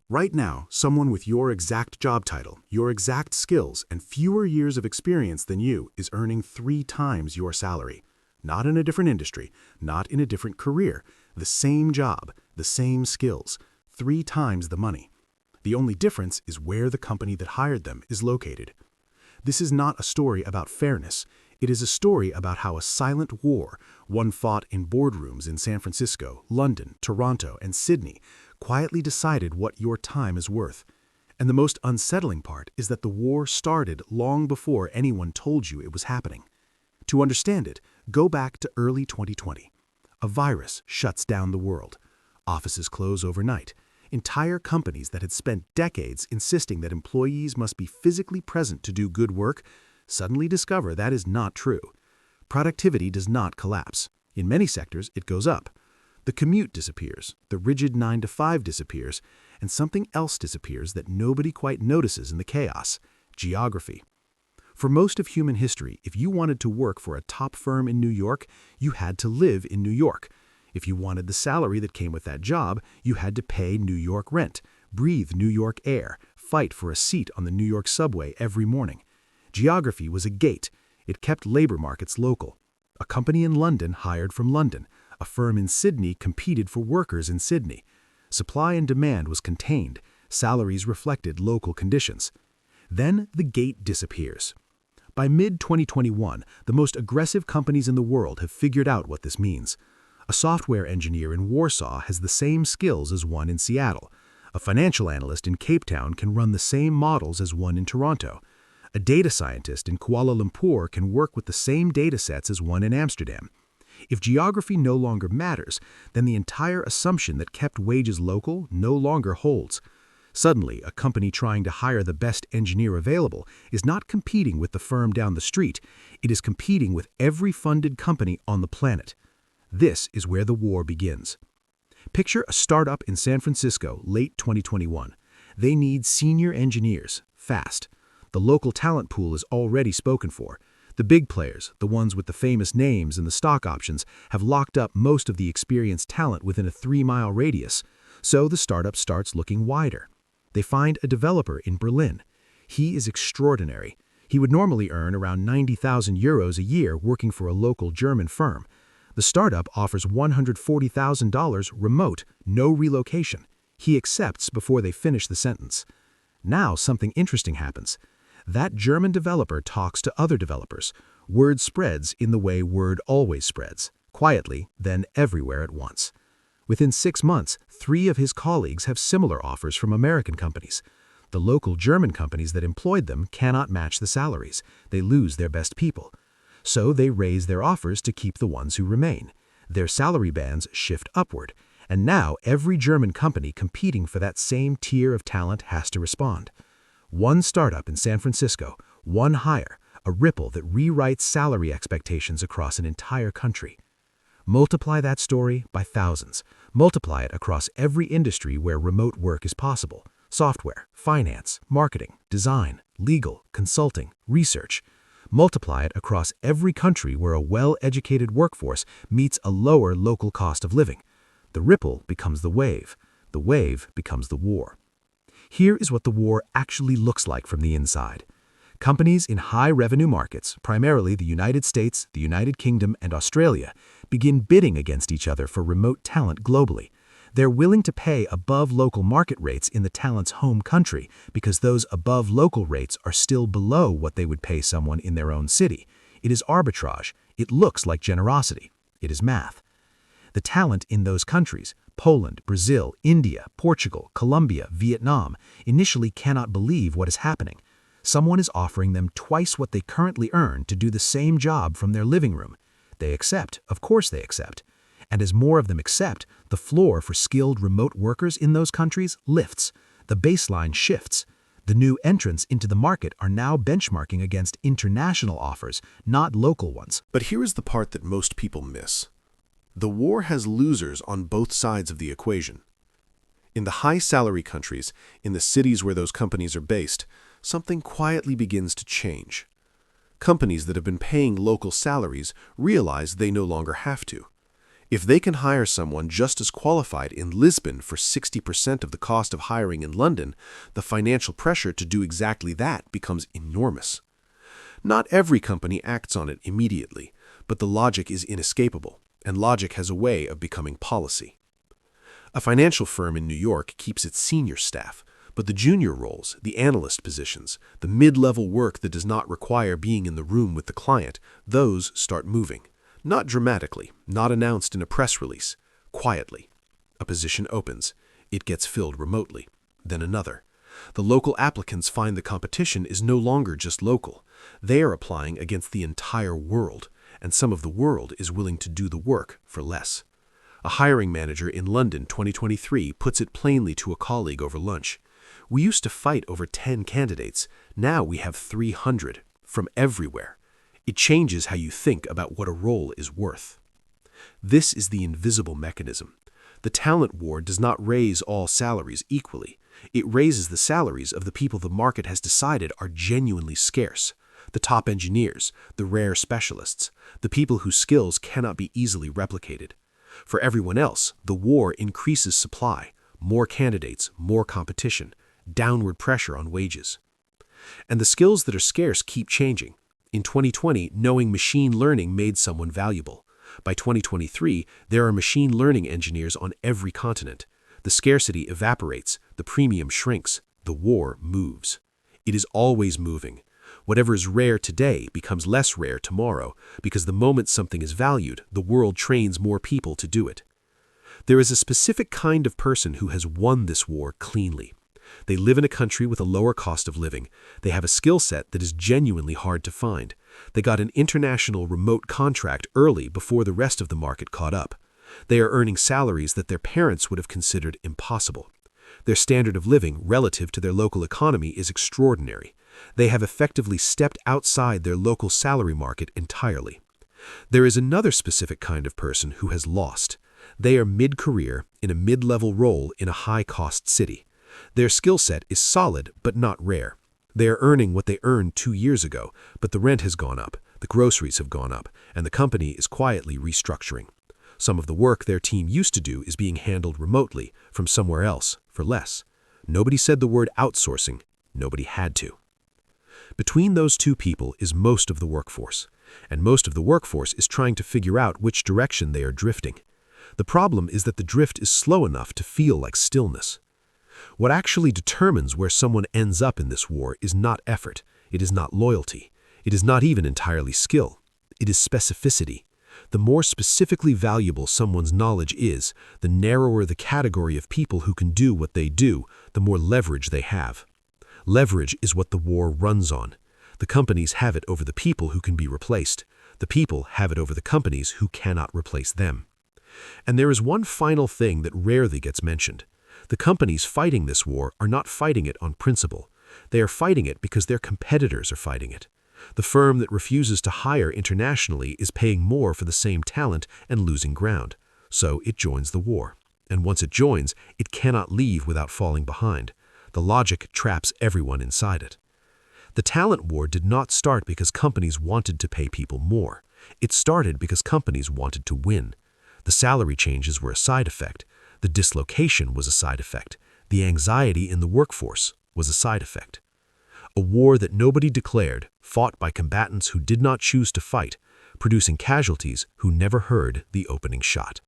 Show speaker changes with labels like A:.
A: Right now, someone with your exact job title, your exact skills, and fewer years of experience than you is earning 3 times your salary. Not in a different industry, not in a different career. The same job, the same skills, 3 times the money. The only difference is where the company that hired them is located. This is not a story about fairness. It is a story about how a silent war, one fought in boardrooms in San Francisco, London, Toronto, and Sydney, quietly decided what your time is worth. And the most unsettling part is that the war started long before anyone told you it was happening. To understand it, go back to early 2020. A virus shuts down the world. Offices close overnight. Entire companies that had spent decades insisting that employees must be physically present to do good work suddenly discover that is not true. Productivity does not collapse. In many sectors, it goes up. The commute disappears, the rigid 9-to-5 disappears, and something else disappears that nobody quite notices in the chaos: geography. For most of human history, if you wanted to work for a top firm in New York, you had to live in New York. If you wanted the salary that came with that job, you had to pay New York rent, breathe New York air, fight for a seat on the New York subway every morning. Geography was a gate. It kept labor markets local. A company in London hired from London. A firm in Sydney competed for workers in Sydney. Supply and demand was contained. Salaries reflected local conditions. Then the gate disappears. By mid-2021, the most aggressive companies in the world have figured out what this means. A software engineer in Warsaw has the same skills as one in Seattle. A financial analyst in Cape Town can run the same models as one in Toronto. A data scientist in Kuala Lumpur can work with the same data sets as one in Amsterdam. If geography no longer matters, then the entire assumption that kept wages local no longer holds. Suddenly, a company trying to hire the best engineer available is not competing with the firm down the street. It is competing with every funded company on the planet. This is where the war begins. Picture a startup in San Francisco, late 2021. They need senior engineers, fast. The local talent pool is already spoken for. The big players, the ones with the famous names and the stock options, have locked up most of the experienced talent within a 3-mile radius. So the startup starts looking wider. They find a developer in Berlin. He is extraordinary. He would normally earn around 90,000 euros a year working for a local German firm. The startup offers $140,000 remote, no relocation. He accepts before they finish the sentence. Now something interesting happens. That German developer talks to other developers. Word spreads in the way word always spreads, quietly, then everywhere at once. Within 6 months, 3 of his colleagues have similar offers from American companies. The local German companies that employed them cannot match the salaries. They lose their best people. So they raise their offers to keep the ones who remain. Their salary bands shift upward, and now every German company competing for that same tier of talent has to respond. One startup in San Francisco, one hire, a ripple that rewrites salary expectations across an entire country. Multiply that story by thousands. Multiply it across every industry where remote work is possible: software, finance, marketing, design, legal, consulting, research. Multiply it across every country where a well-educated workforce meets a lower local cost of living. The ripple becomes the wave. The wave becomes the war. Here is what the war actually looks like from the inside. Companies in high-revenue markets, primarily the United States, the United Kingdom, and Australia, begin bidding against each other for remote talent globally. They're willing to pay above local market rates in the talent's home country because those above local rates are still below what they would pay someone in their own city. It is arbitrage. It looks like generosity. It is math. The talent in those countries, Poland, Brazil, India, Portugal, Colombia, Vietnam, initially cannot believe what is happening. Someone is offering them twice what they currently earn to do the same job from their living room. They accept, of course they accept. And as more of them accept, the floor for skilled remote workers in those countries lifts. The baseline shifts. The new entrants into the market are now benchmarking against international offers, not local ones.
B: But here is the part that most people miss. The war has losers on both sides of the equation. In the high-salary countries, in the cities where those companies are based, something quietly begins to change. Companies that have been paying local salaries realize they no longer have to. If they can hire someone just as qualified in Lisbon for 60% of the cost of hiring in London, the financial pressure to do exactly that becomes enormous. Not every company acts on it immediately, but the logic is inescapable, and logic has a way of becoming policy. A financial firm in New York keeps its senior staff, but the junior roles, the analyst positions, the mid-level work that does not require being in the room with the client, those start moving. Not dramatically, not announced in a press release, quietly. A position opens. It gets filled remotely. Then another. The local applicants find the competition is no longer just local. They are applying against the entire world, and some of the world is willing to do the work for less. A hiring manager in London 2023 puts it plainly to a colleague over lunch. We used to fight over 10 candidates. Now we have 300, from everywhere. It changes how you think about what a role is worth. This is the invisible mechanism. The talent war does not raise all salaries equally. It raises the salaries of the people the market has decided are genuinely scarce. The top engineers, the rare specialists, the people whose skills cannot be easily replicated. For everyone else, the war increases supply, more candidates, more competition, downward pressure on wages. And the skills that are scarce keep changing. In 2020, knowing machine learning made someone valuable. By 2023, there are machine learning engineers on every continent. The scarcity evaporates, the premium shrinks, the war moves. It is always moving. Whatever is rare today becomes less rare tomorrow, because the moment something is valued, the world trains more people to do it. There is a specific kind of person who has won this war cleanly. They live in a country with a lower cost of living. They have a skill set that is genuinely hard to find. They got an international remote contract early before the rest of the market caught up. They are earning salaries that their parents would have considered impossible. Their standard of living relative to their local economy is extraordinary. They have effectively stepped outside their local salary market entirely. There is another specific kind of person who has lost. They are mid-career in a mid-level role in a high-cost city. Their skill set is solid but not rare. They are earning what they earned 2 years ago, but the rent has gone up, the groceries have gone up, and the company is quietly restructuring. Some of the work their team used to do is being handled remotely from somewhere else for less. Nobody said the word outsourcing. Nobody had to. Between those two people is most of the workforce, and most of the workforce is trying to figure out which direction they are drifting. The problem is that the drift is slow enough to feel like stillness. What actually determines where someone ends up in this war is not effort, it is not loyalty, it is not even entirely skill. It is specificity. The more specifically valuable someone's knowledge is, the narrower the category of people who can do what they do, the more leverage they have. Leverage is what the war runs on. The companies have it over the people who can be replaced. The people have it over the companies who cannot replace them. And there is one final thing that rarely gets mentioned. The companies fighting this war are not fighting it on principle. They are fighting it because their competitors are fighting it. The firm that refuses to hire internationally is paying more for the same talent and losing ground. So it joins the war. And once it joins, it cannot leave without falling behind. The logic traps everyone inside it. The talent war did not start because companies wanted to pay people more. It started because companies wanted to win. The salary changes were a side effect. The dislocation was a side effect. The anxiety in the workforce was a side effect. A war that nobody declared, fought by combatants who did not choose to fight, producing casualties who never heard the opening shot.